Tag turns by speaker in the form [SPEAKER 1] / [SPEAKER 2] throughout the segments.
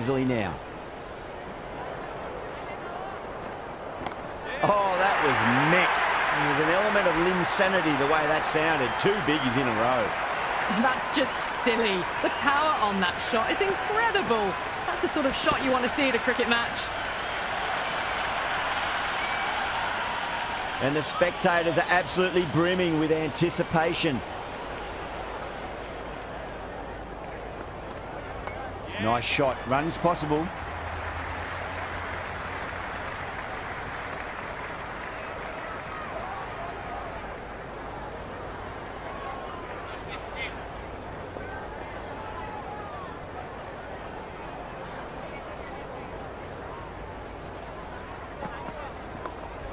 [SPEAKER 1] easily now. Oh, that was met. There's an element of insanity the way that sounded. 2 biggies in a row.
[SPEAKER 2] That's just silly. The power on that shot is incredible. That's the sort of shot you want to see at a cricket match.
[SPEAKER 1] And the spectators are absolutely brimming with anticipation. Nice shot. Runs possible.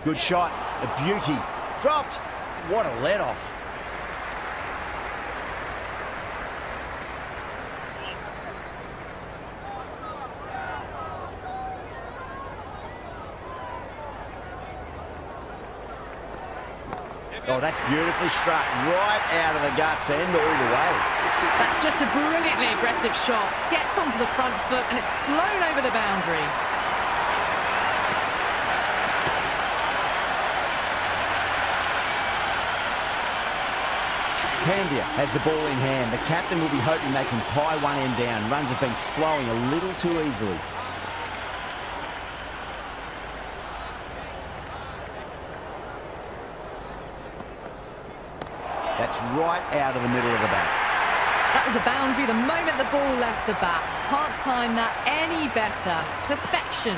[SPEAKER 1] Good shot. A beauty. Dropped. What a let-off. Oh, that's beautifully struck. Right out of the guts and all the way.
[SPEAKER 2] That's just a brilliantly aggressive shot. Gets onto the front foot and it's flown over the boundary.
[SPEAKER 1] Pandya has the ball in hand. The captain will be hoping they can tie one end down. Runs have been flowing a little too easily. That's right out of the middle of the bat.
[SPEAKER 2] That was a boundary the moment the ball left the bat. Can't time that any better. Perfection.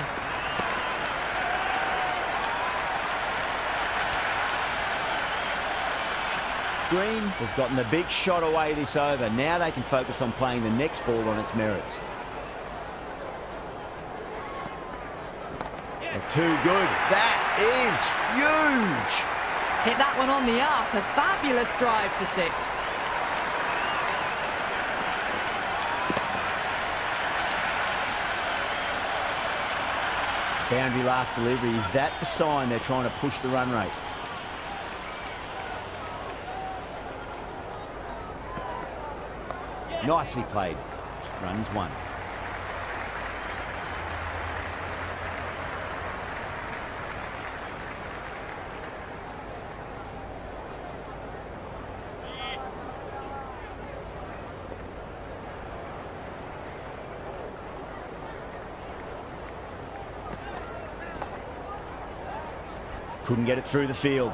[SPEAKER 1] Green has gotten the big shot away this over. Now they can focus on playing the next ball on its merits. They're too good. That is huge.
[SPEAKER 2] Hit that one on the up. A fabulous drive for 6.
[SPEAKER 1] Boundary last delivery. Is that the sign they're trying to push the run rate? Nicely played. Runs 1. Couldn't get it through the field.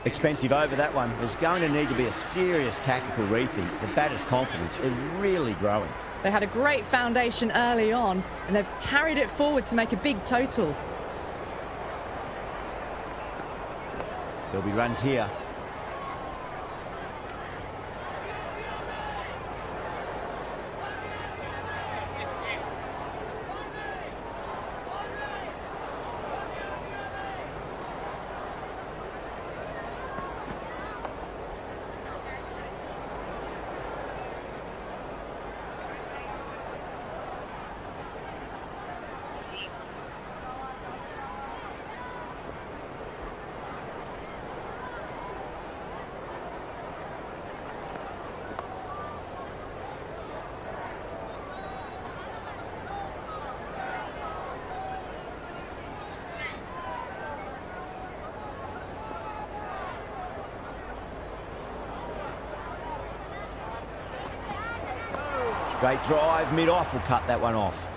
[SPEAKER 1] Expensive over that one. There's going to need to be a serious tactical rethink. The batter's confidence is really growing.
[SPEAKER 2] They had a great foundation early on and they've carried it forward to make a big total.
[SPEAKER 1] There'll be runs here. Straight drive, mid-off will cut that one off.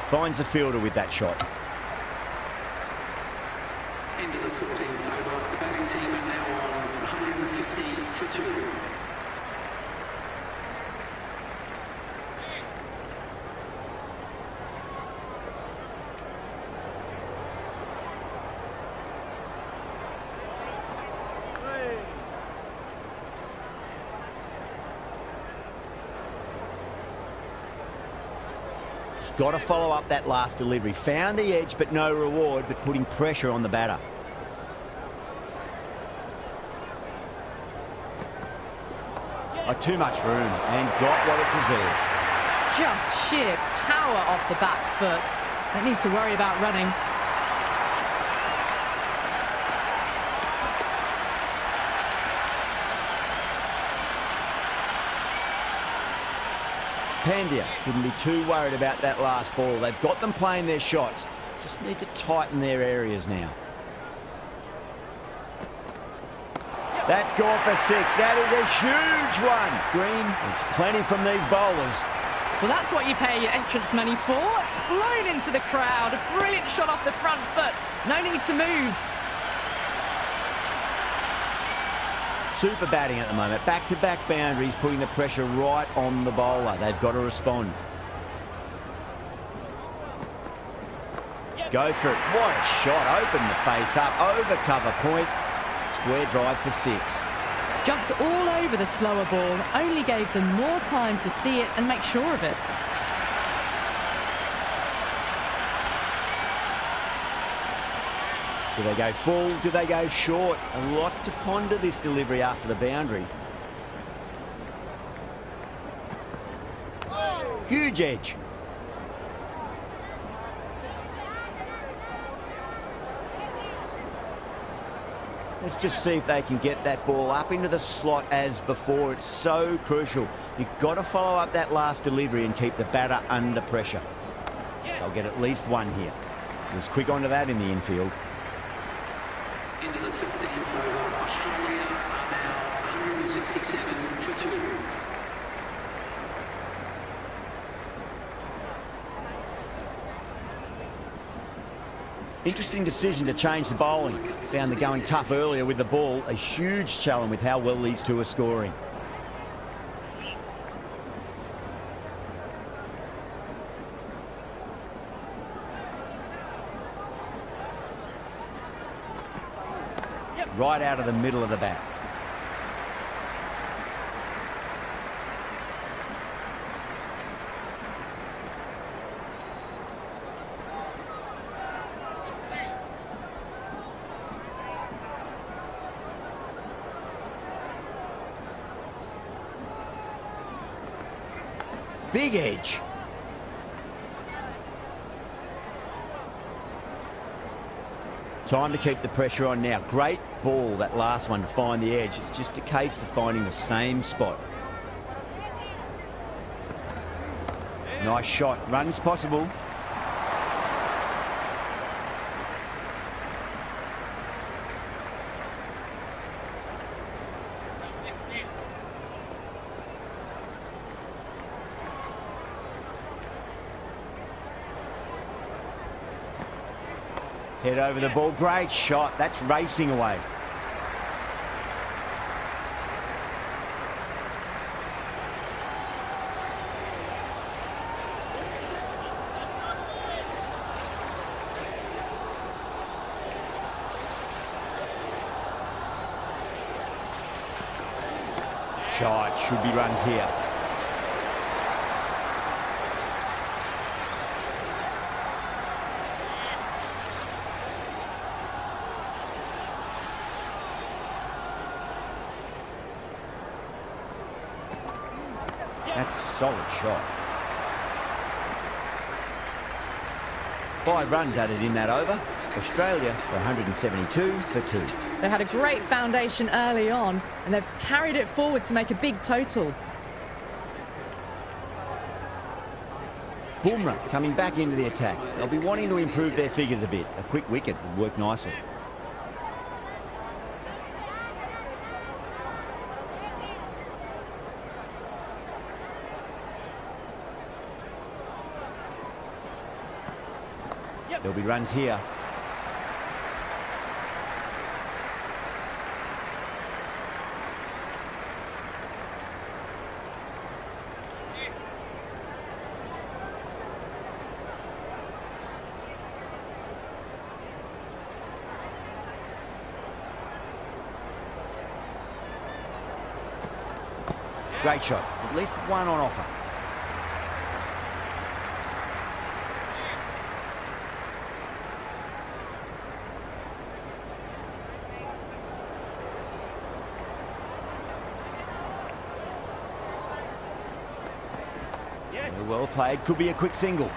[SPEAKER 1] Finds the fielder with that shot.
[SPEAKER 3] Into the 14th over. The batting team are now on 150 for 2.
[SPEAKER 1] Got to follow up that last delivery. Found the edge, but no reward, but putting pressure on the batter. Too much room and got what it deserved.
[SPEAKER 2] Just sheer power off the back foot. Don't need to worry about running.
[SPEAKER 1] Pandya shouldn't be too worried about that last ball. They've got them playing their shots. Just need to tighten their areas now. That's gone for 6. That is a huge one. Green, it's plenty from these bowlers.
[SPEAKER 2] Well, that's what you pay your entrance money for. It's flown into the crowd. A brilliant shot off the front foot. No need to move.
[SPEAKER 1] Super batting at the moment. Back-to-back boundaries, putting the pressure right on the bowler. They've got to respond. Go for it. What a shot. Open the face up. Over cover point. Square drive for 6.
[SPEAKER 2] Jumped all over the slower ball. Only gave them more time to see it and make sure of it.
[SPEAKER 1] Do they go full? Do they go short? A lot to ponder this delivery after the boundary. Huge edge. Let's just see if they can get that ball up into the slot as before. It's so crucial. You've got to follow up that last delivery and keep the batter under pressure. They'll get at least one here. He was quick onto that in the infield.
[SPEAKER 3] Into the 15th over. Australia are now 167 for 2.
[SPEAKER 1] Interesting decision to change the bowling. Found the going tough earlier with the ball. A huge challenge with how well these two are scoring. Right out of the middle of the bat. Big edge. Time to keep the pressure on now. Great ball, that last one, to find the edge. It's just a case of finding the same spot. Nice shot. Runs possible. Head over the ball. Great shot. That's racing away. Shot. Should be runs here. That's a solid shot. 5 runs added in that over. Australia were 172 for 2.
[SPEAKER 2] They had a great foundation early on, and they've carried it forward to make a big total.
[SPEAKER 1] Bumrah coming back into the attack. They'll be wanting to improve their figures a bit. A quick wicket would work nicely. There'll be runs here. Great shot. At least one on offer. Very well played. Could be a quick single.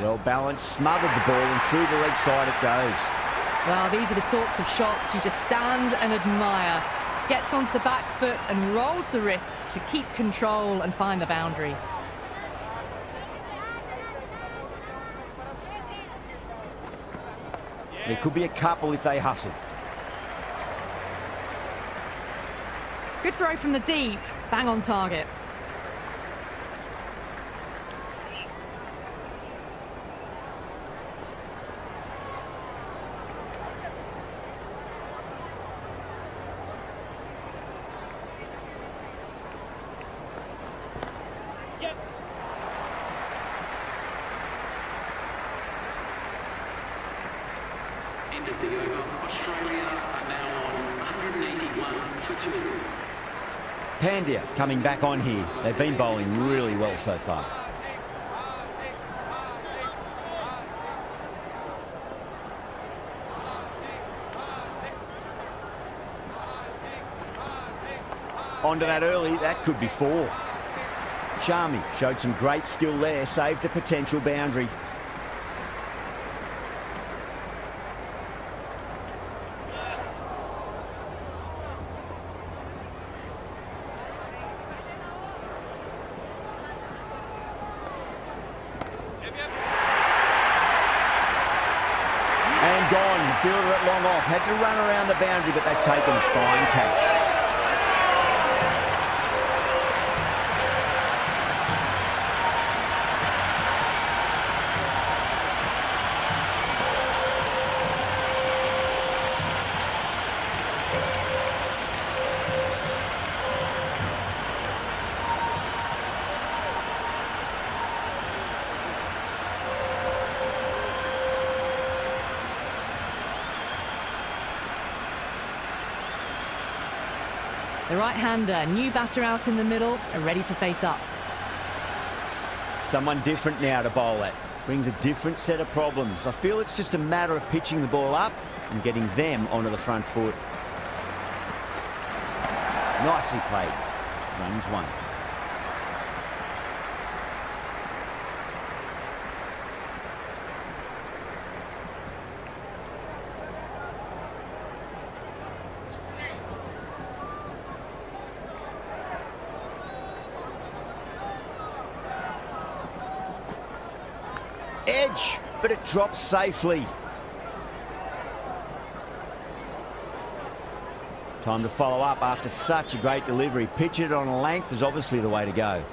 [SPEAKER 1] Well balanced, smothered the ball, and through the leg side it goes.
[SPEAKER 2] Well, these are the sorts of shots you just stand and admire. Gets onto the back foot and rolls the wrists to keep control and find the boundary.
[SPEAKER 1] There could be a couple if they hustle.
[SPEAKER 2] Good throw from the deep, bang on target.
[SPEAKER 3] End of the over. Australia are now on 181 for 2.
[SPEAKER 1] Pandya coming back on here. They've been bowling really well so far. Onto that early, that could be 4. Sharmi showed some great skill there, saved a potential boundary. And gone, the fielder at long off. Had to run around the boundary, but they've taken a fine catch.
[SPEAKER 2] The right-hander, new batter out in the middle, are ready to face up.
[SPEAKER 1] Someone different now to bowl at. Brings a different set of problems. I feel it's just a matter of pitching the ball up and getting them onto the front foot. Nicely played. Runs 1. Edge, but it drops safely. Time to follow up after such a great delivery. Pitch it on a length is obviously the way to go.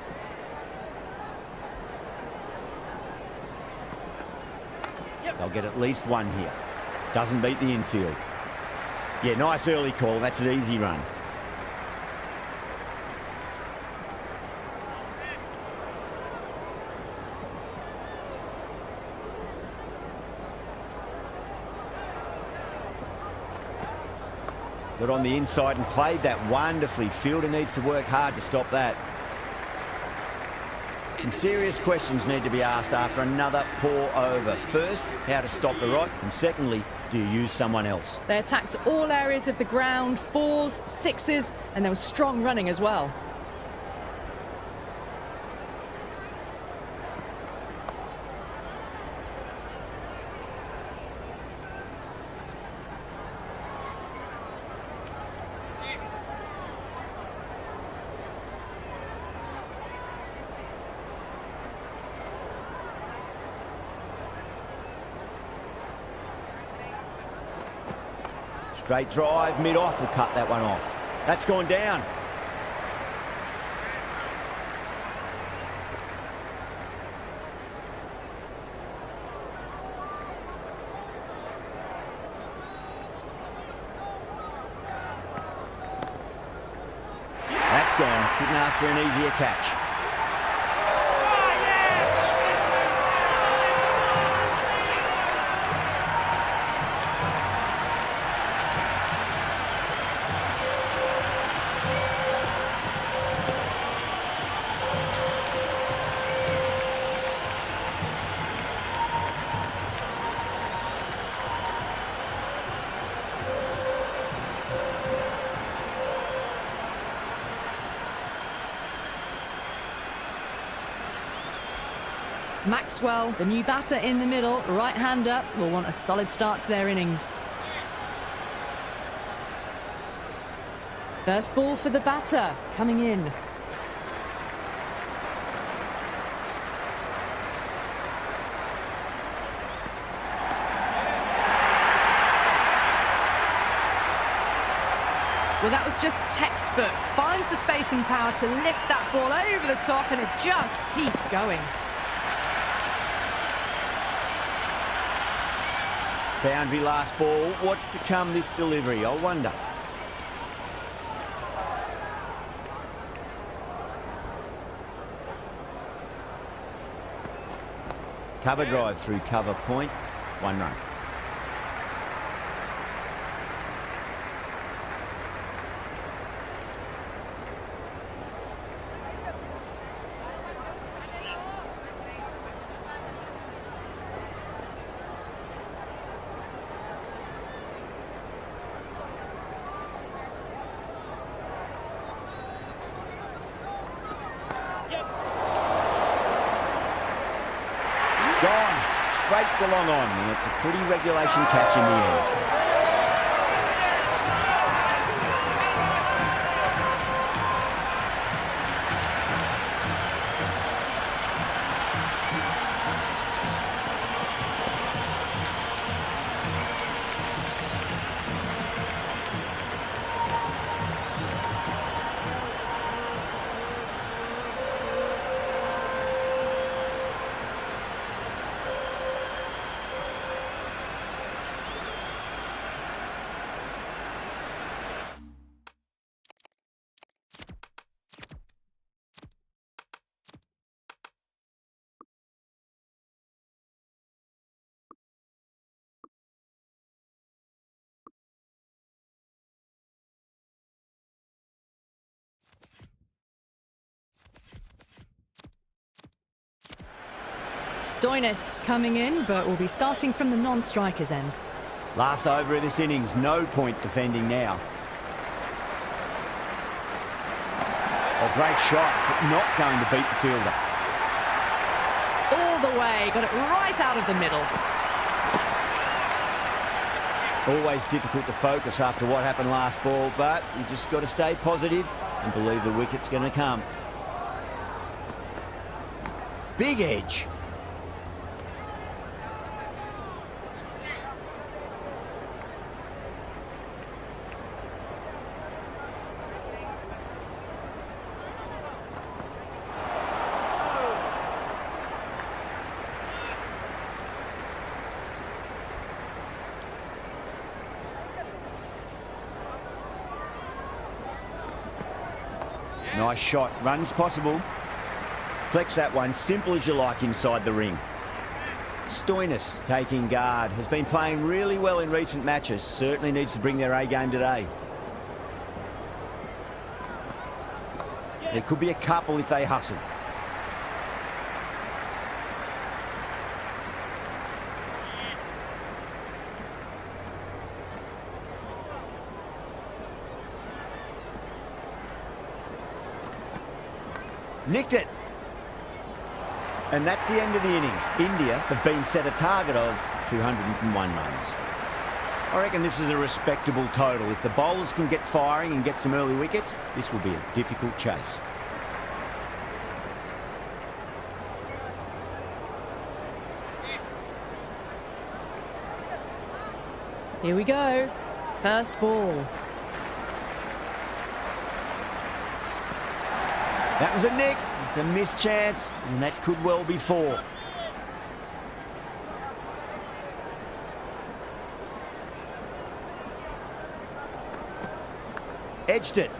[SPEAKER 1] They'll get at least 1 here. Doesn't beat the infield. Yeah, nice early call. That's an easy run. Got on the inside and played that wonderfully. Fielder needs to work hard to stop that. Some serious questions need to be asked after another poor over. First, how to stop the rot, and secondly, do you use someone else?
[SPEAKER 2] They attacked all areas of the ground, 4s, 6s, and there was strong running as well.
[SPEAKER 1] Straight drive, mid-off will cut that one off. That's gone down. That's gone. Couldn't ask for an easier catch.
[SPEAKER 2] Maxwell, the new batter in the middle, right-hander, will want a solid start to their innings. First ball for the batter, coming in. Well, that was just textbook. Finds the spacing power to lift that ball over the top, and it just keeps going.
[SPEAKER 1] Boundary last ball. What's to come this delivery, I wonder. Cover drive through cover point. 1 run. Gone. Straight to long on, and it's a pretty regulation catch in the end.
[SPEAKER 2] Stoinis coming in, but will be starting from the non-striker's end.
[SPEAKER 1] Last over of this innings, no point defending now. A great shot, but not going to beat the fielder.
[SPEAKER 2] All the way, got it right out of the middle.
[SPEAKER 1] Always difficult to focus after what happened last ball, but you just got to stay positive and believe the wicket's going to come. Big edge. Nice shot. Runs possible. Flex that one. Simple as you like inside the ring. Stoinis taking guard. Has been playing really well in recent matches. Certainly needs to bring their A game today. There could be a couple if they hustle. Nicked it. And that's the end of the innings. India have been set a target of 201 runs. I reckon this is a respectable total. If the bowlers can get firing and get some early wickets, this will be a difficult chase.
[SPEAKER 2] Here we go. first ball.
[SPEAKER 1] That was a nick. It's a missed chance, and that could well be 4. Edged it.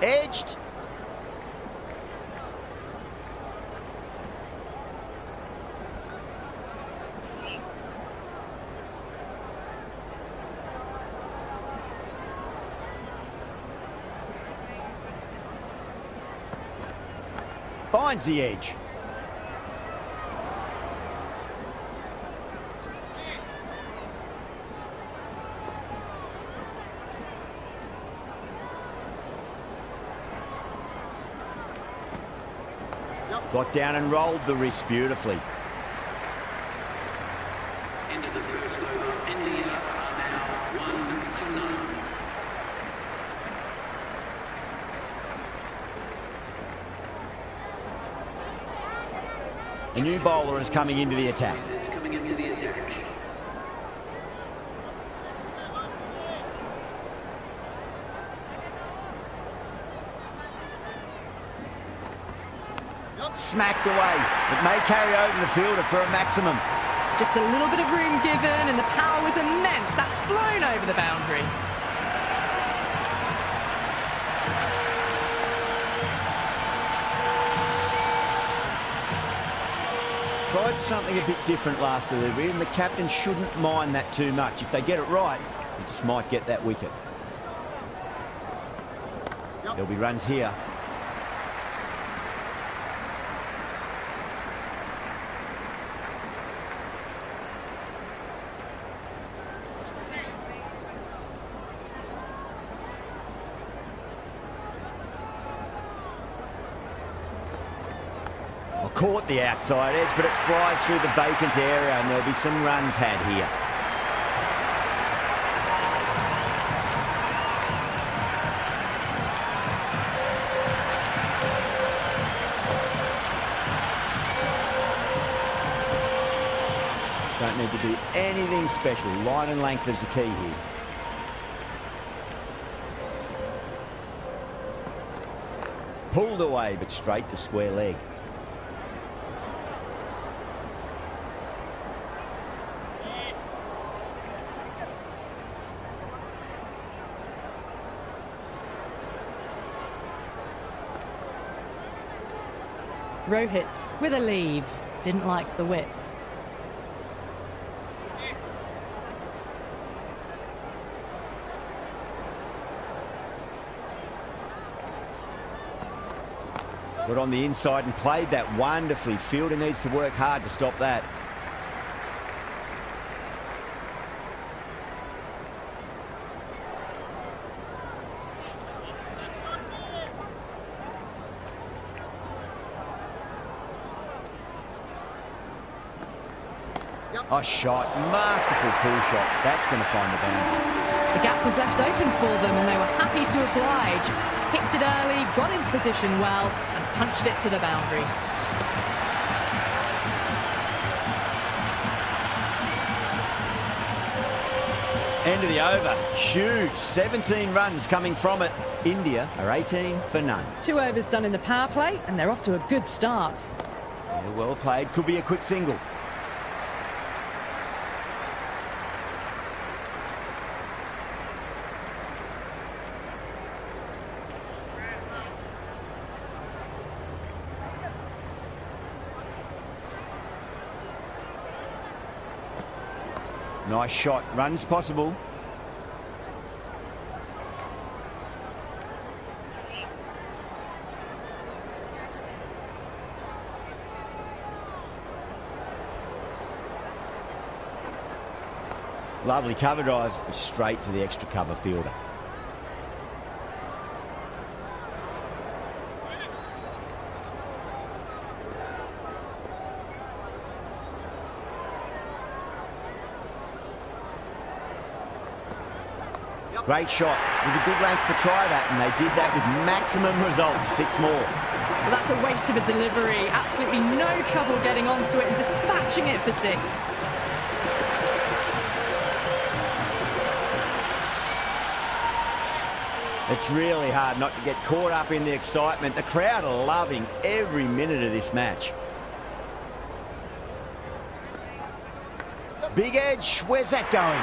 [SPEAKER 1] Edged. Finds the edge. Got down and rolled the wrist beautifully.
[SPEAKER 3] End of the first over. India are now 1 for none.
[SPEAKER 1] A new bowler is coming into the attack.
[SPEAKER 3] It's coming into the attack.
[SPEAKER 1] Smacked away. It may carry over the fielder for a maximum.
[SPEAKER 2] Just a little bit of room given, and the power was immense. That's flown over the boundary.
[SPEAKER 1] Tried something a bit different last delivery, and the captain shouldn't mind that too much. If they get it right, he just might get that wicket. There'll be runs here. Caught the outside edge, but it flies through the vacant area, and there'll be some runs had here. Don't need to do anything special. Line and length is the key here. Pulled away, but straight to square leg.
[SPEAKER 2] Rohit with a leave. Didn't like the width.
[SPEAKER 1] Got on the inside and played that wonderfully. Fielder needs to work hard to stop that. A shot, masterful pull shot. That's going to find the boundary.
[SPEAKER 2] The gap was left open for them, and they were happy to oblige. Picked it early, got into position well, and punched it to the boundary.
[SPEAKER 1] End of the over. Huge. 17 runs coming from it. India are 18 for none.
[SPEAKER 2] 2 overs done in the power play, and they're off to a good start.
[SPEAKER 1] Yeah, well played. Could be a quick single. Nice shot. Runs possible. Lovely cover drive, straight to the extra cover fielder. Great shot. It was a good length to try that, and they did that with maximum results. 6 more.
[SPEAKER 2] Well, that's a waste of a delivery. Absolutely no trouble getting onto it and dispatching it for 6.
[SPEAKER 1] It's really hard not to get caught up in the excitement. The crowd are loving every minute of this match. Big edge. Where's that going?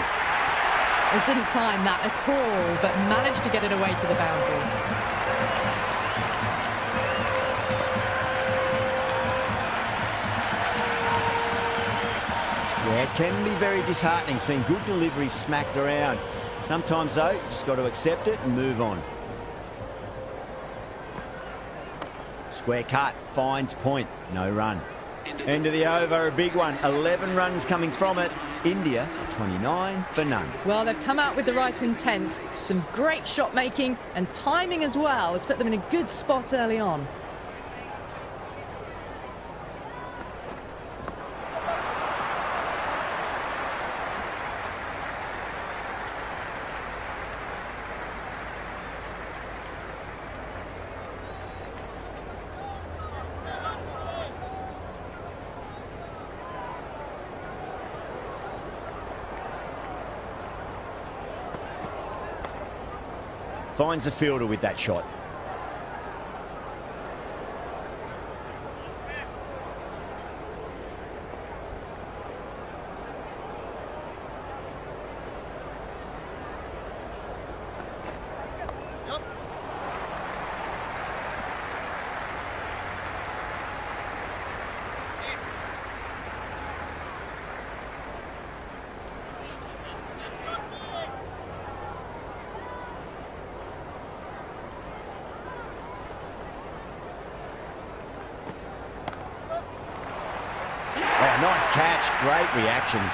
[SPEAKER 2] It didn't time that at all, but managed to get it away to the boundary.
[SPEAKER 1] Yeah, it can be very disheartening seeing good deliveries smacked around. Sometimes, though, you just got to accept it and move on. Square cut, finds point, no run. End of the over, a big one. 11 runs coming from it. India, 29 for none.
[SPEAKER 2] Well, they've come out with the right intent. Some great shot making and timing as well has put them in a good spot early on.
[SPEAKER 1] Finds the fielder with that shot. Oh, nice catch. Great reactions.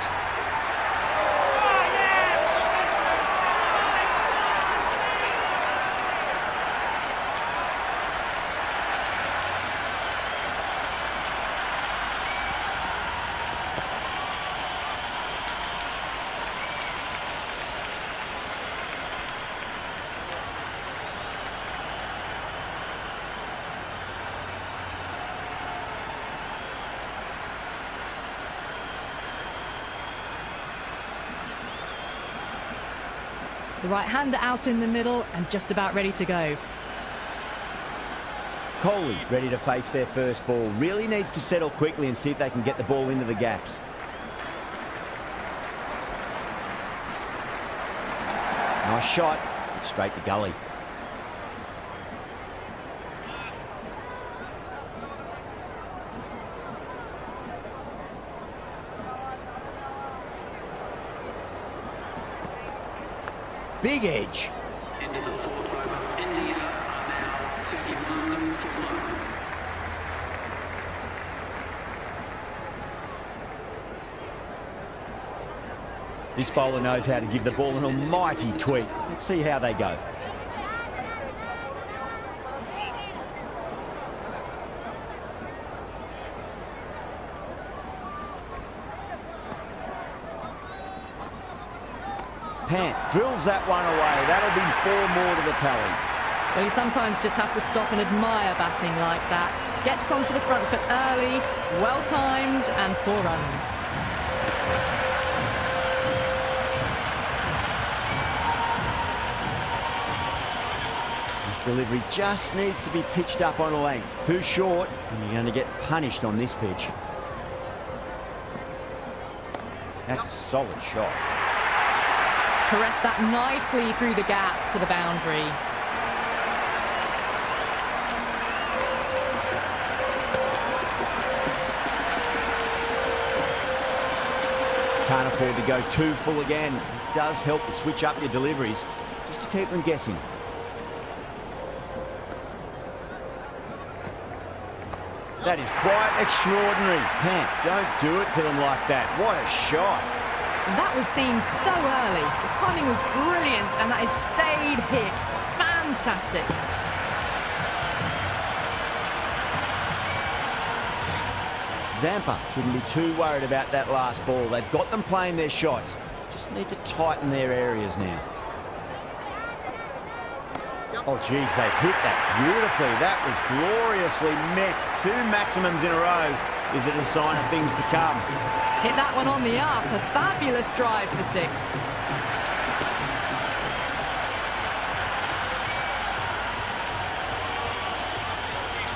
[SPEAKER 2] The right-hander out in the middle and just about ready to go.
[SPEAKER 1] Kohli ready to face their first ball. Really needs to settle quickly and see if they can get the ball into the gaps. Nice shot. Straight to gully. Big edge.
[SPEAKER 3] End of the 4th over. India are now 31 for low.
[SPEAKER 1] This bowler knows how to give the ball an almighty tweak. Let's see how they go. Pant drills that one away. That'll be 4 more to the tally.
[SPEAKER 2] Well, you sometimes just have to stop and admire batting like that. Gets onto the front foot early, well-timed, and 4 runs. This
[SPEAKER 1] delivery just needs to be pitched up on a length. Too short, and you're going to get punished on this pitch. That's a solid shot.
[SPEAKER 2] Caressed that nicely through the gap to the boundary.
[SPEAKER 1] Can't afford to go too full again. It does help to switch up your deliveries, just to keep them guessing. That is quite extraordinary. Pant, don't do it to them like that. What a shot.
[SPEAKER 2] That was seen so early. The timing was brilliant, and that is stayed hit. Fantastic.
[SPEAKER 1] Zampa shouldn't be too worried about that last ball. They've got them playing their shots. Just need to tighten their areas now. Oh, geez, they've hit that beautifully. That was gloriously met. 2 maximums in a row. Is it a sign of things to come?
[SPEAKER 2] Hit that one on the up. A fabulous drive for 6.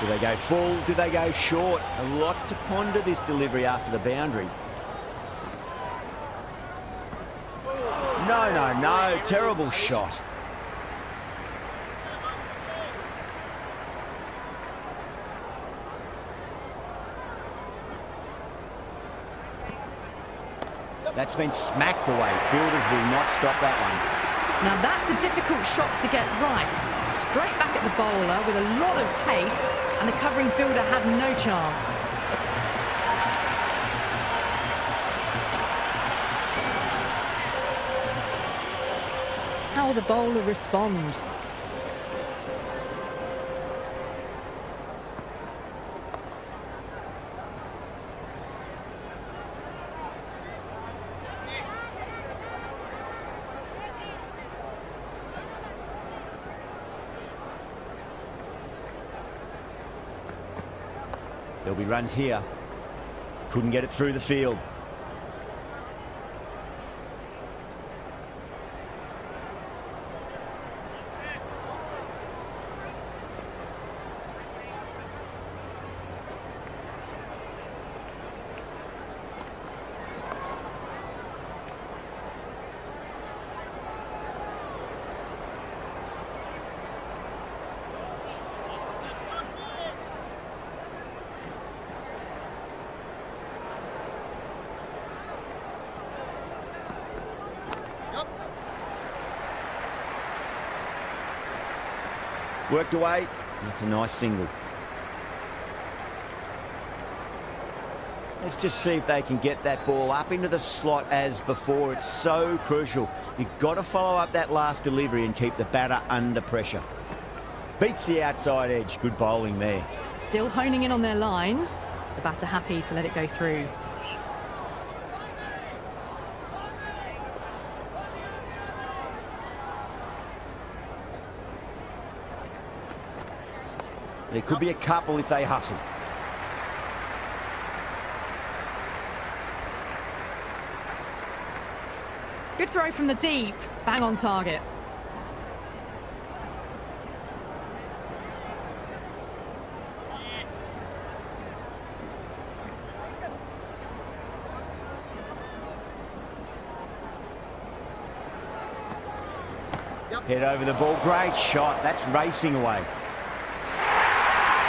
[SPEAKER 1] Do they go full? Do they go short? A lot to ponder this delivery after the boundary. No, no, no. Terrible shot. That's been smacked away. Fielders will not stop that one.
[SPEAKER 2] Now that's a difficult shot to get right. Straight back at the bowler with a lot of pace, and the covering fielder had no chance. How will the bowler respond?
[SPEAKER 1] There'll be runs here. Couldn't get it through the field. Worked away. That's a nice single. Let's just see if they can get that ball up into the slot as before. It's so crucial. You've got to follow up that last delivery and keep the batter under pressure. Beats the outside edge. Good bowling there.
[SPEAKER 2] Still honing in on their lines. The batter happy to let it go through.
[SPEAKER 1] There could be a couple if they hustle.
[SPEAKER 2] Good throw from the deep. Bang on target.
[SPEAKER 1] Head over the ball. Great shot. That's racing away.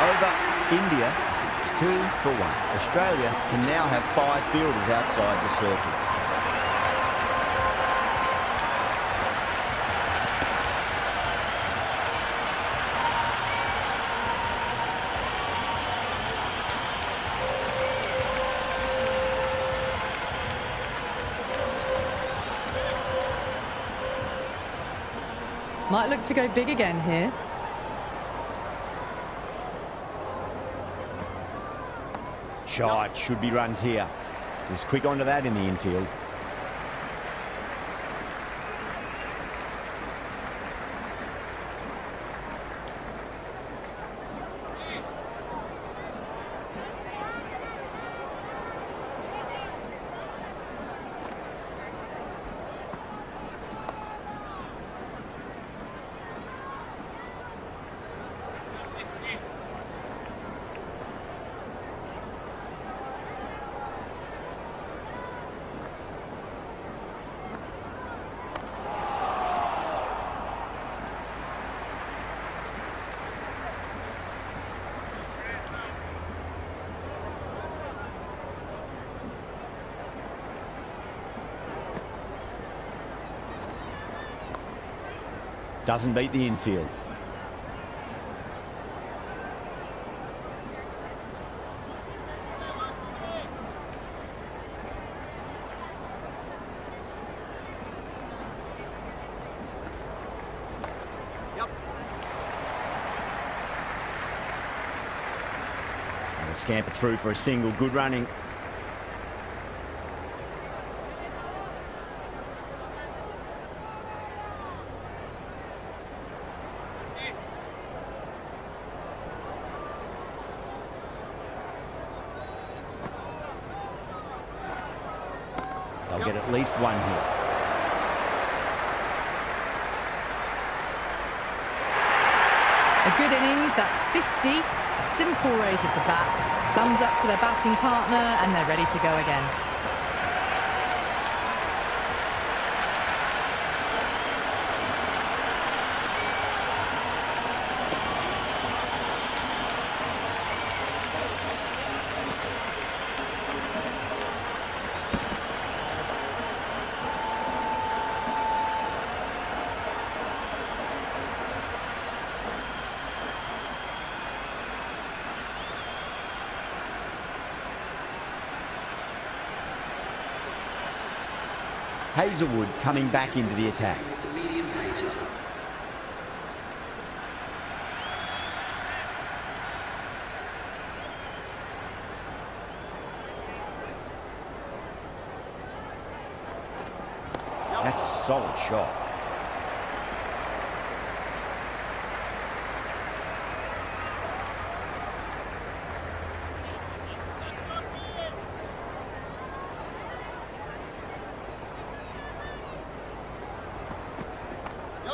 [SPEAKER 1] Over India, 62 for 1. Australia can now have 5 fielders outside the circle.
[SPEAKER 2] Might look to go big again here.
[SPEAKER 1] Shot, should be runs here. He was quick onto that in the infield. Doesn't beat the infield. They'll scamper through for a single. Good running. They'll get at least one here.
[SPEAKER 2] A good innings, that's 50. A simple raise of the bats. Thumbs up to their batting partner and they're ready to go again.
[SPEAKER 1] Hazelwood coming back into the attack.
[SPEAKER 3] The medium pacer.
[SPEAKER 1] That's a solid shot.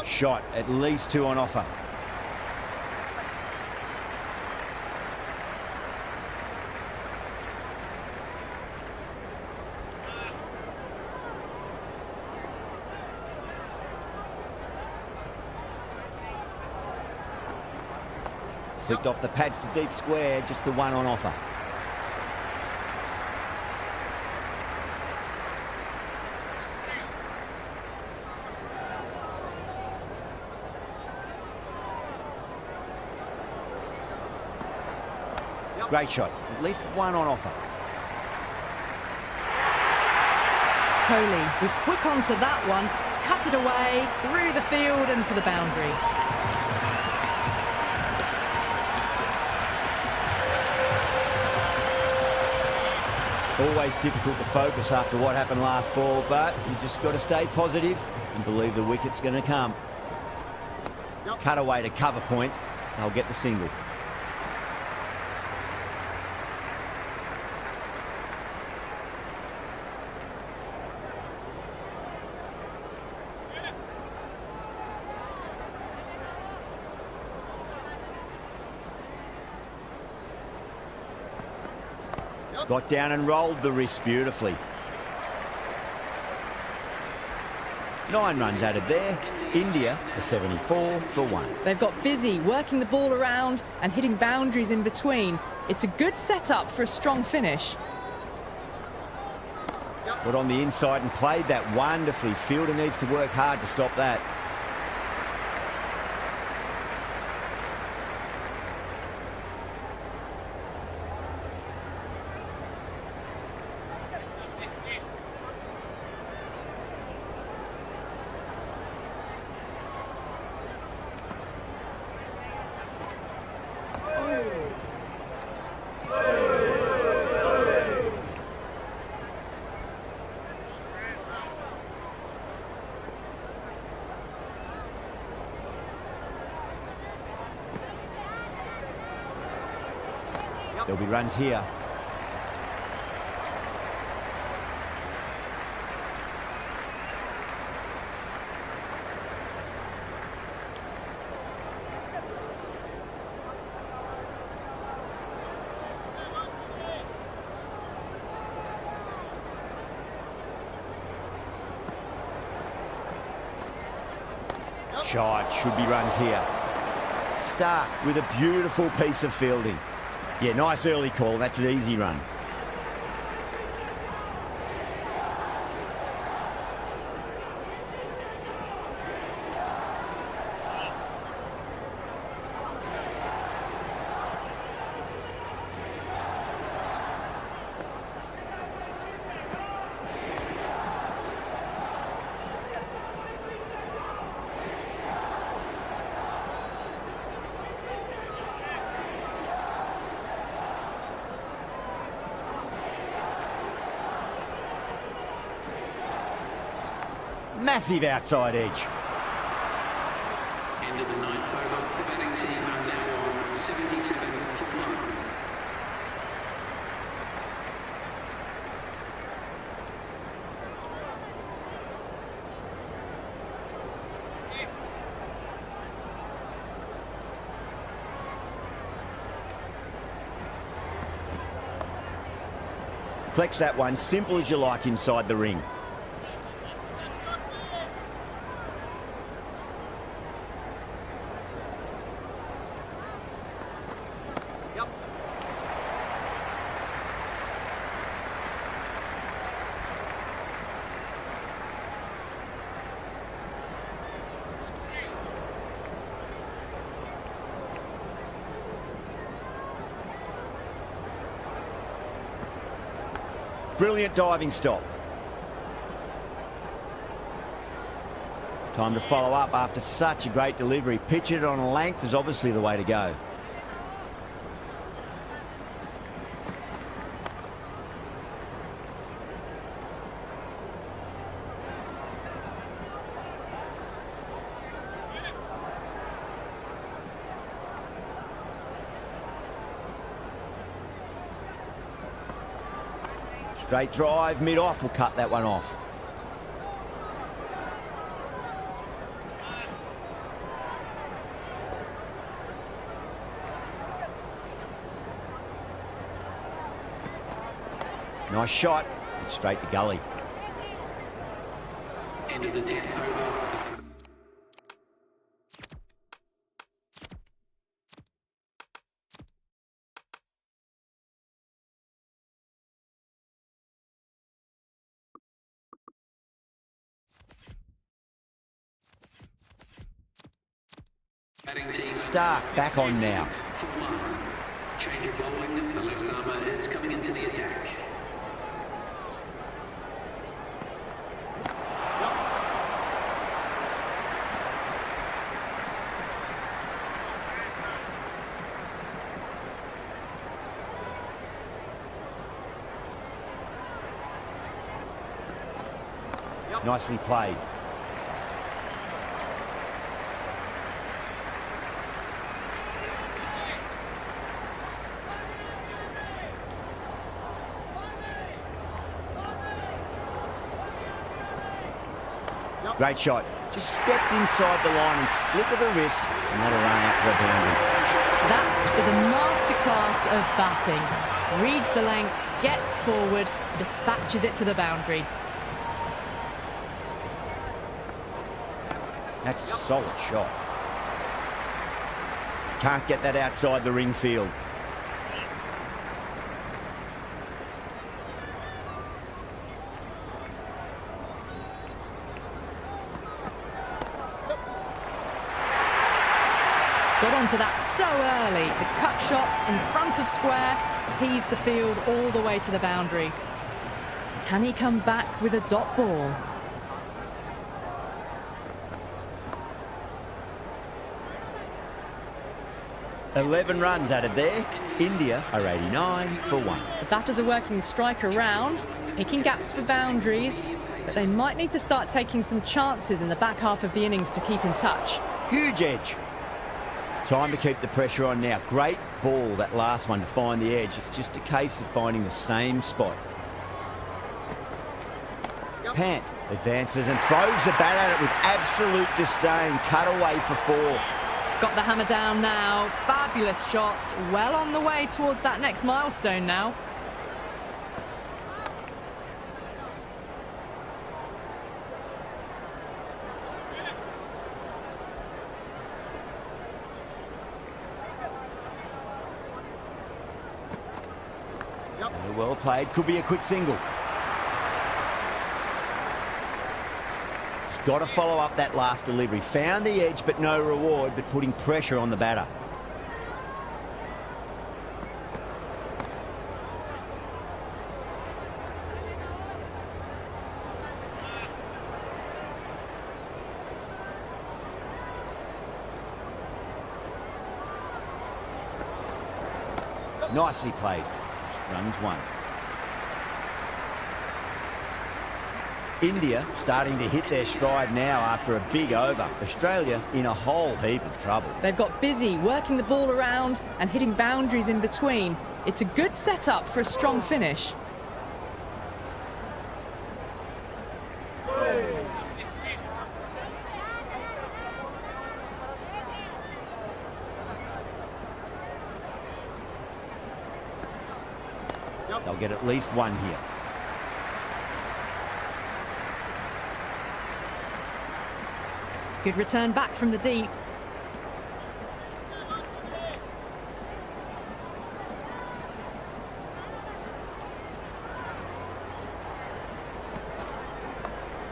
[SPEAKER 1] Shot, at least two on offer. Flicked off the pads to deep square, just the one on offer. Great shot, at least one on offer.
[SPEAKER 2] Kohli was quick onto that one, cut it away, through the field and to the boundary.
[SPEAKER 1] Always difficult to focus after what happened last ball, but you just got to stay positive and believe the wicket's going to come. Cut away to cover point, they'll get the single. Got down and rolled the wrist beautifully. 9 runs added there. India are 74 for 1.
[SPEAKER 2] They've got busy working the ball around and hitting boundaries in between. It's a good setup for a strong finish.
[SPEAKER 1] Got on the inside and played that wonderfully. Fielder needs to work hard to stop that. There'll be runs here. Shot, should be runs here. Stark with a beautiful piece of fielding. Yeah, nice early call. That's an easy run. Massive outside edge.
[SPEAKER 3] End of the ninth over. The batting team are now on 77 for 1.
[SPEAKER 1] Flex that one, simple as you like inside the ring. Yep. Brilliant diving stop. Time to follow up after such a great delivery. Pitch it on a length is obviously the way to go. Straight drive, mid-off will cut that one off. Nice shot, straight to gully.
[SPEAKER 3] End of the 10th over. Batting team
[SPEAKER 1] Stark back on now.
[SPEAKER 3] for 1. Change of bowling. The left armour is coming into the attack.
[SPEAKER 1] Nicely played. Great shot. Just stepped inside the line and flick of the wrist, and that'll run out to the boundary.
[SPEAKER 2] That is a masterclass of batting. Reads the length, gets forward, dispatches it to the boundary.
[SPEAKER 1] That's a solid shot. Can't get that outside the ring field.
[SPEAKER 2] Got onto that so early. The cut shot in front of square teased the field all the way to the boundary. Can he come back with a dot ball?
[SPEAKER 1] $11 runs added there. India are 89 for 1.
[SPEAKER 2] The batters are working the strike around, picking gaps for boundaries, but they might need to start taking some chances in the back half of the innings to keep in touch.
[SPEAKER 1] Huge edge. Time to keep the pressure on now. Great ball, that last one, to find the edge. It's just a case of finding the same spot. Pant advances and throws the bat at it with absolute disdain. Cut away for 4.
[SPEAKER 2] Got the hammer down now. Fabulous shot. Well on the way towards that next milestone now.
[SPEAKER 1] Well played. Could be a quick single. Just got to follow up that last delivery. Found the edge, but no reward, but putting pressure on the batter. Nicely played. Runs 1. India starting to hit their stride now after a big over. Australia in a whole heap of trouble.
[SPEAKER 2] They've got busy working the ball around and hitting boundaries in between. It's a good setup for a strong finish.
[SPEAKER 1] They'll get at least one here.
[SPEAKER 2] Good return back from the deep.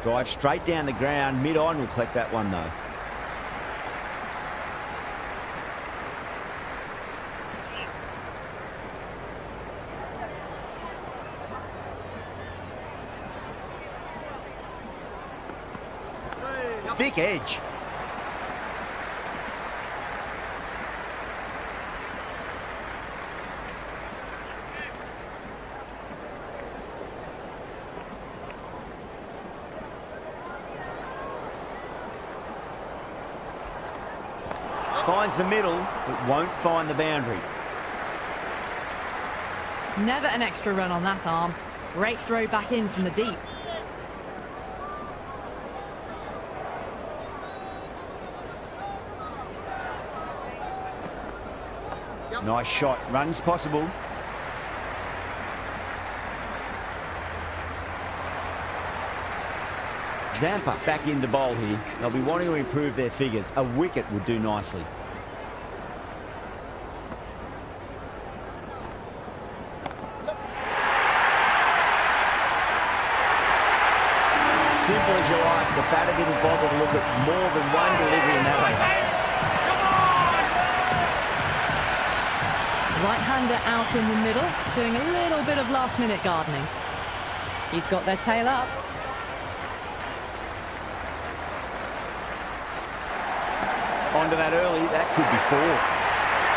[SPEAKER 1] Drive straight down the ground. Mid-on will collect that one, though. Thick edge. Finds the middle, but won't find the boundary.
[SPEAKER 2] Never an extra run on that arm. Great throw back in from the deep.
[SPEAKER 1] Nice shot. Runs possible. Zampa back into bowl here. They'll be wanting to improve their figures. A wicket would do nicely. Simple as you like. The batter didn't bother to look at more than one delivery in that over.
[SPEAKER 2] Right-hander out in the middle, doing a little bit of last-minute gardening. He's got their tail up.
[SPEAKER 1] Onto that early, that could be four.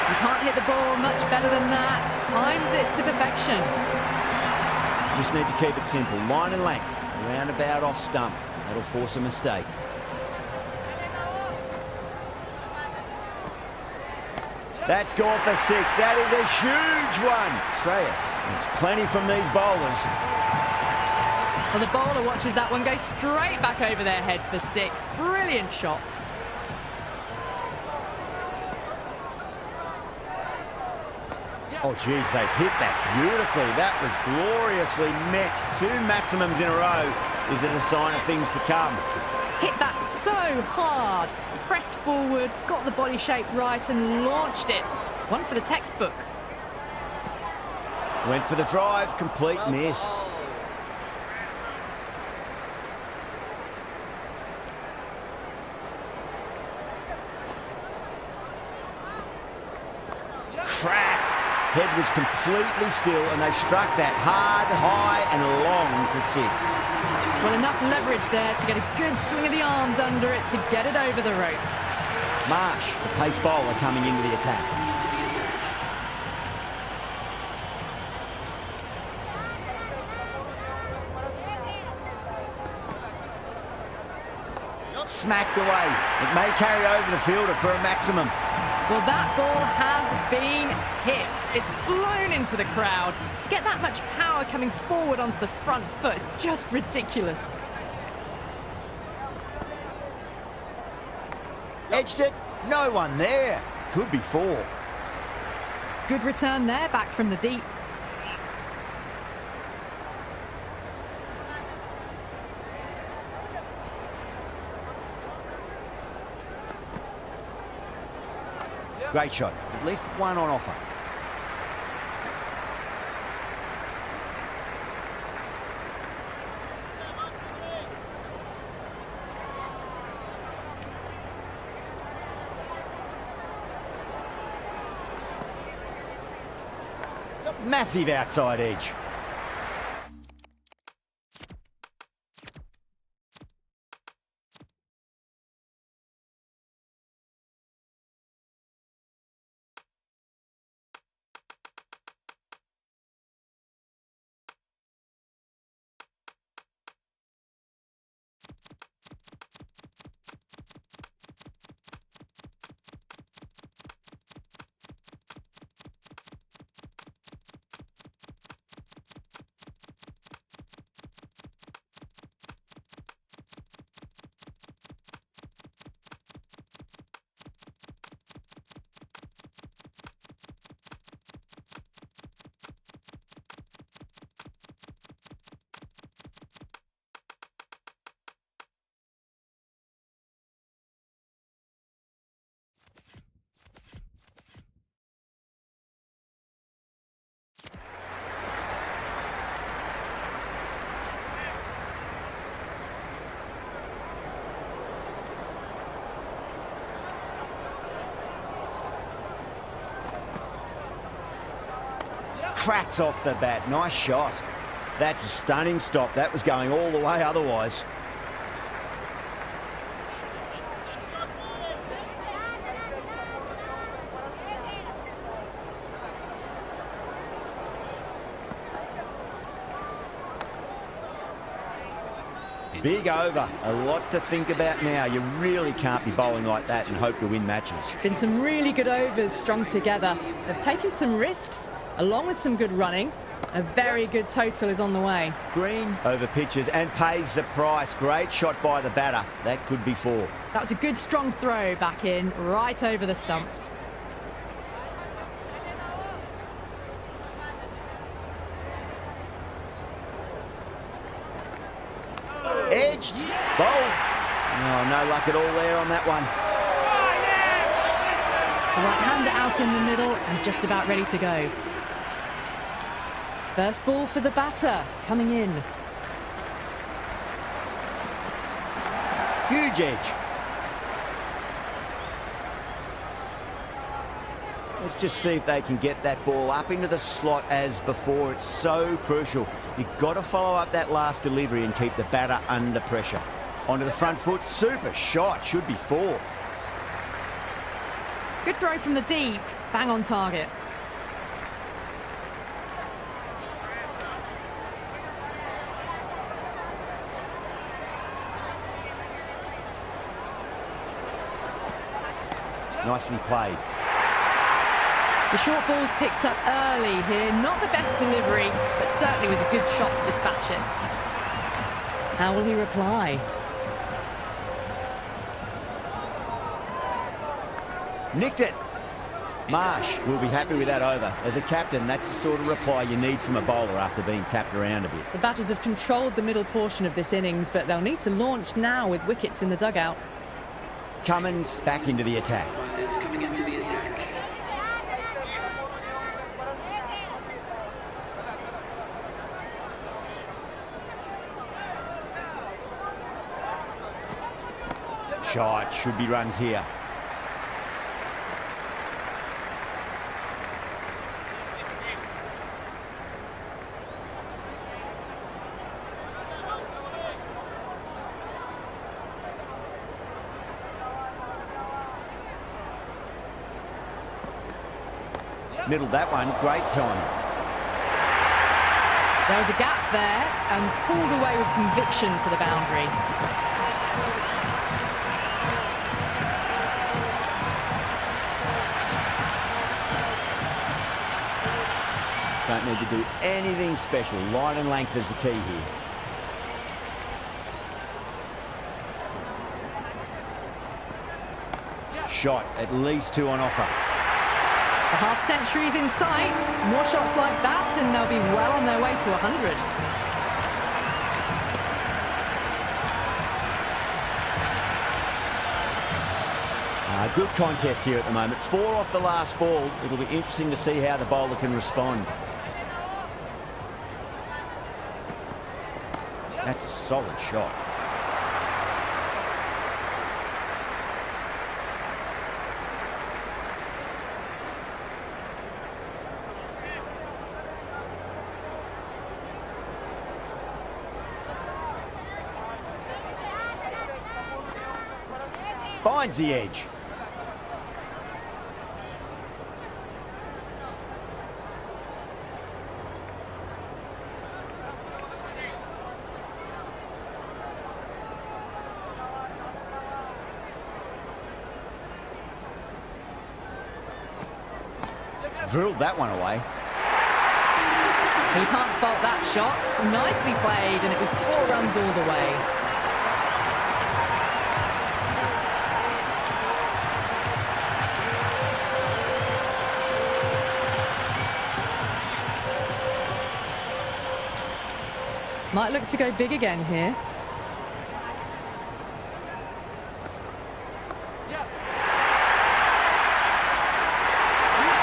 [SPEAKER 2] You can't hit the ball much better than that. Timed it to perfection.
[SPEAKER 1] Just need to keep it simple. Line and length, roundabout off stump. That'll force a mistake. That's gone for six. That is a huge one. Shreyas, it's plenty from these bowlers.
[SPEAKER 2] Well, the bowler watches that one go straight back over their head for six. Brilliant shot.
[SPEAKER 1] Oh, geez, they've hit that beautifully. That was gloriously met. Two maximums in a row. Is it a sign of things to come?
[SPEAKER 2] Hit that so hard. Pressed forward, got the body shape right and launched it. One for the textbook.
[SPEAKER 1] Went for the drive, complete miss. Crack! Head was completely still and they struck that hard, high and long for six.
[SPEAKER 2] Well, enough leverage there to get a good swing of the arms under it to get it over the rope.
[SPEAKER 1] Marsh, the pace bowler, coming into the attack. Smacked away. It may carry over the fielder for a maximum.
[SPEAKER 2] Well, that ball has been hit. It's flown into the crowd. To get that much power coming forward onto the front foot is just ridiculous.
[SPEAKER 1] Edged it. No one there. Could be four.
[SPEAKER 2] Good return there, back from the deep.
[SPEAKER 1] Great shot. At least one on offer. Massive outside edge. cracks off the bat. Nice shot. That's a stunning stop. That was going all the way otherwise. Big over. A lot to think about now. You really can't be bowling like that and hope to win matches.
[SPEAKER 2] Been some really good overs strung together. They've taken some risks along with some good running. A very good total is on the way.
[SPEAKER 1] Green over pitches and pays the price. Great shot by the batter. That could be 4.
[SPEAKER 2] That was a good strong throw back in, right over the stumps.
[SPEAKER 1] Edged. Bowled. Oh, no luck at all there on that one.
[SPEAKER 2] The right-hander out in the middle and just about ready to go. First ball for the batter, coming in.
[SPEAKER 1] Huge edge. Let's just see if they can get that ball up into the slot as before. It's so crucial. You've got to follow up that last delivery and keep the batter under pressure. Onto the front foot. Super shot. Should be 4.
[SPEAKER 2] Good throw from the deep. Bang on target.
[SPEAKER 1] Nicely played.
[SPEAKER 2] The short ball's picked up early here. Not the best delivery, but certainly was a good shot to dispatch it. How will he reply?
[SPEAKER 1] Nicked it. Marsh will be happy with that over. As a captain, that's the sort of reply you need from a bowler after being tapped around a bit.
[SPEAKER 2] The batters have controlled the middle portion of this innings, but they'll need to launch now with wickets in the dugout.
[SPEAKER 1] Cummins back into the attack.
[SPEAKER 3] Players coming into the attack.
[SPEAKER 1] Shot. Should be runs here. Middled that one. Great time.
[SPEAKER 2] There was a gap there and pulled away with conviction to the boundary.
[SPEAKER 1] Don't need to do anything special. Line and length is the key here. Shot. At least 2 on offer.
[SPEAKER 2] The half-century's in sight. More shots like that and they'll be well on their way to 100.
[SPEAKER 1] Good contest here at the moment. 4 off the last ball. It'll be interesting to see how the bowler can respond. That's a solid shot. Finds the edge. Drilled that one away.
[SPEAKER 2] He can't fault that shot. Nicely played, and it was 4 runs all the way. Might look to go big again here.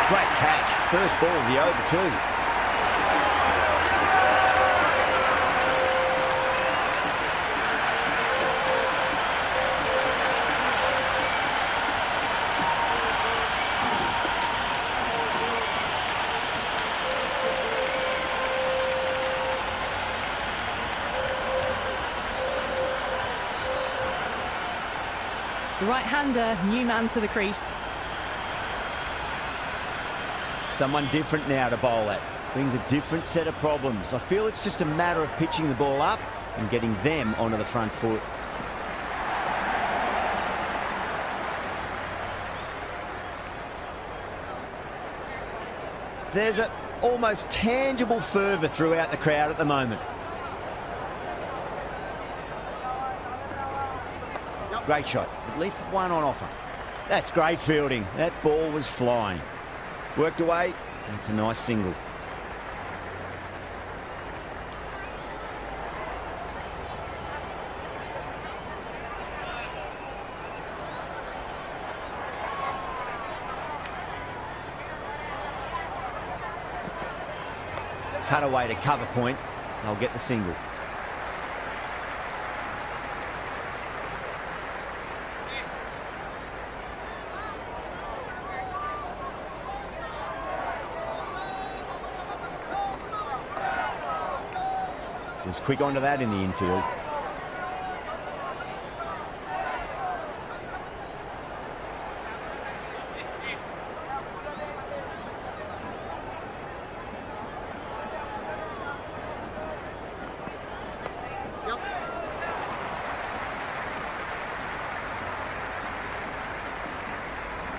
[SPEAKER 1] Great catch. First ball of the over too.
[SPEAKER 2] The right-hander, new man to the crease.
[SPEAKER 1] Someone different now to bowl at. Brings a different set of problems. I feel it's just a matter of pitching the ball up and getting them onto the front foot. There's an almost tangible fervour throughout the crowd at the moment. Great shot, at least one on offer. That's great fielding. That ball was flying. Worked away, and it's a nice single. Cut away to cover point. They'll get the single. Was quick onto that in the infield.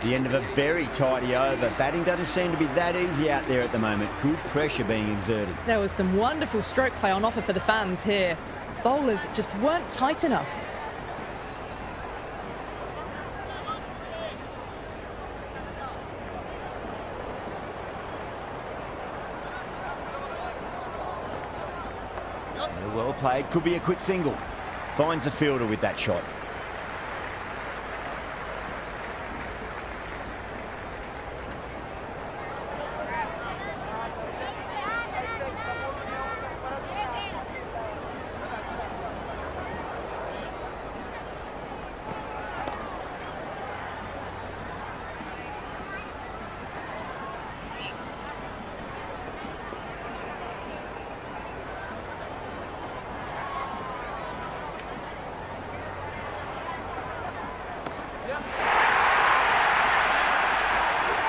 [SPEAKER 1] The end of a very tidy over. Batting doesn't seem to be that easy out there at the moment. Good pressure being exerted.
[SPEAKER 2] There was some wonderful stroke play on offer for the fans here. Bowlers just weren't tight enough.
[SPEAKER 1] Well played. Could be a quick single. Finds the fielder with that shot.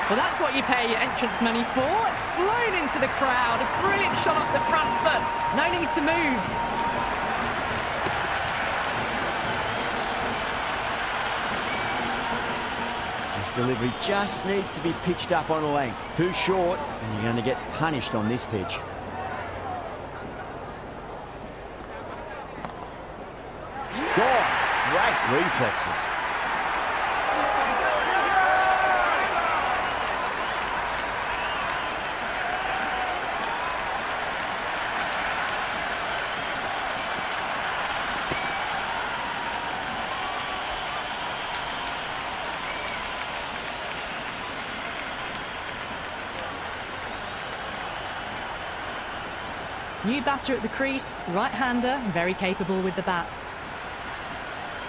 [SPEAKER 2] Well, that's what you pay your entrance money for. It's flown into the crowd. A brilliant shot off the front foot. No need to move.
[SPEAKER 1] This delivery just needs to be pitched up on a length. Too short, and you're going to get punished on this pitch. Gone. Great reflexes.
[SPEAKER 2] New batter at the crease, right-hander, very capable with the bat.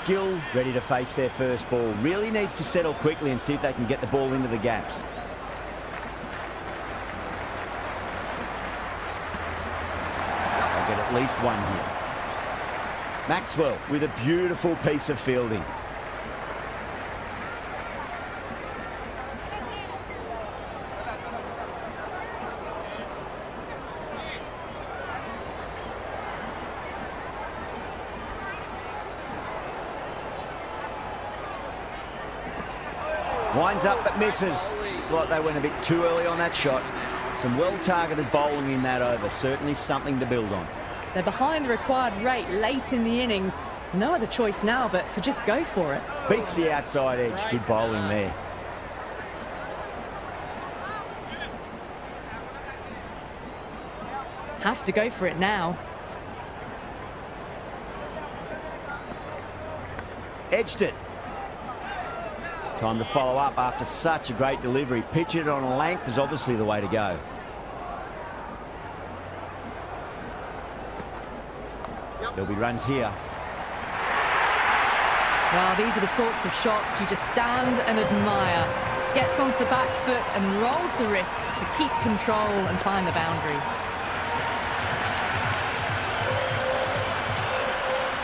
[SPEAKER 1] Gill ready to face their first ball. Really needs to settle quickly and see if they can get the ball into the gaps. They'll get at least one here. Maxwell with a beautiful piece of fielding. Winds up but misses. Looks like they went a bit too early on that shot. Some well-targeted bowling in that over. Certainly something to build on.
[SPEAKER 2] They're behind the required rate late in the innings. No other choice now but to just go for it.
[SPEAKER 1] Beats the outside edge. Good bowling there.
[SPEAKER 2] Have to go for it now.
[SPEAKER 1] Edged it. Time to follow up after such a great delivery. Pitch it on a length is obviously the way to go. There'll be runs here.
[SPEAKER 2] Well, these are the sorts of shots you just stand and admire. Gets onto the back foot and rolls the wrists to keep control and find the boundary.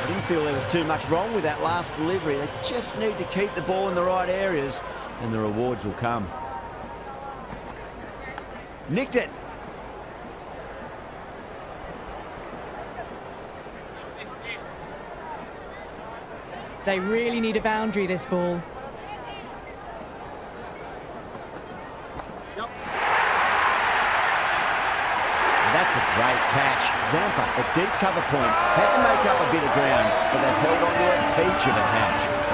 [SPEAKER 1] Getting feel there was too much wrong with that last delivery. They just need to keep the ball in the right areas and the rewards will come. Nicked it.
[SPEAKER 2] They really need a boundary, this ball.
[SPEAKER 1] That's a great catch. Zampa, a deep cover point, had to make up a bit of ground, but they've held on to a peach of a catch.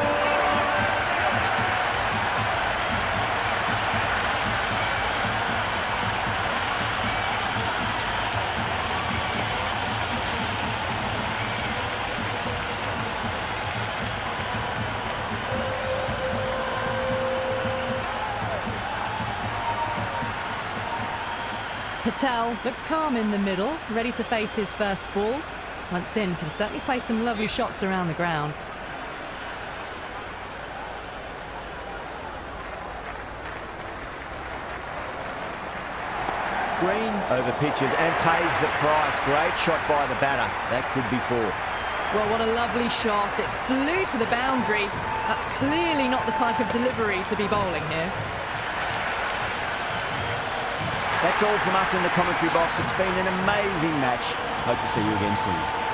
[SPEAKER 2] Patel looks calm in the middle, ready to face his first ball. Once in, can certainly play some lovely shots around the ground.
[SPEAKER 1] Green over pitches and pays the price. Great shot by the batter. That could be 4.
[SPEAKER 2] Well, what a lovely shot. It flew to the boundary. That's clearly not the type of delivery to be bowling here.
[SPEAKER 1] That's all from us in the commentary box. It's been an amazing match. Hope to see you again soon.